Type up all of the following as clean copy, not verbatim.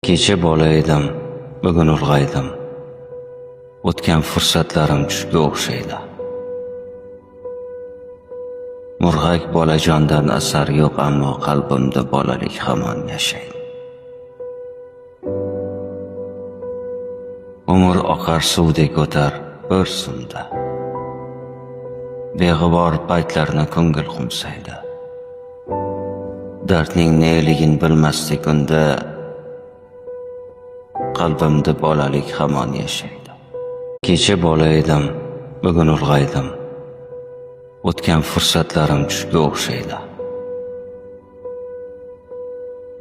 Kecha bola edim, bugun ulg'aydim. O'tgan fursatlarim tushga o'xshaydi. Murg'ak bolajondan asar yo'q, ammo qalbimda bolalik hamon yashaydi. Umr oqar suvdek o'tar bir sumda. Beg'ubor paytlarni ko'ngil xumsaydi. Dardning neligin bilmasdik unda, qalbimda bolalik hamon yashaydi. Kecha bola edim, bugun ulg'aydim. O'tgan fursatlarim tushga o'xshaydi.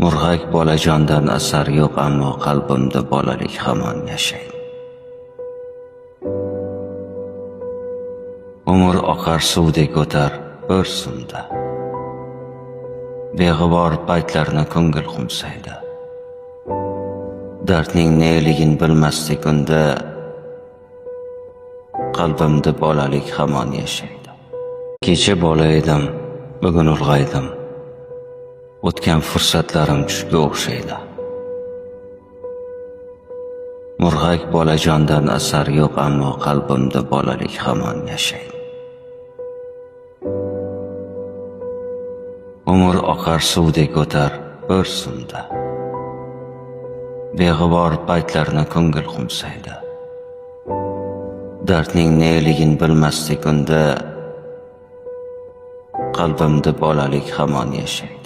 Murg'ak bolajondan asar yo'q, ammo qalbimda bolalik hamon yashaydi. Umr oqar suvdek o'tar bir sumda. Beg'ubor paytlarni ko'ngil xumsaydi. Dardning neligin bilmasdik unda, qalbimda bolalik hamon yashaydi. Kecha bola edim, bugun ulg'aydim. O'tgan fursatlarim tushga o'xshaydi. Murg'ak bolajondan asar yo'q, ammo qalbimda bolalik hamon yashaydi. Umr oqar suvdek o'tar bir sumda. Beg'ubor paytlarni ko'ngil xumsaydi. Dardning neligin bilmasdik unda, qalbimda bolalik hamon yashaydi.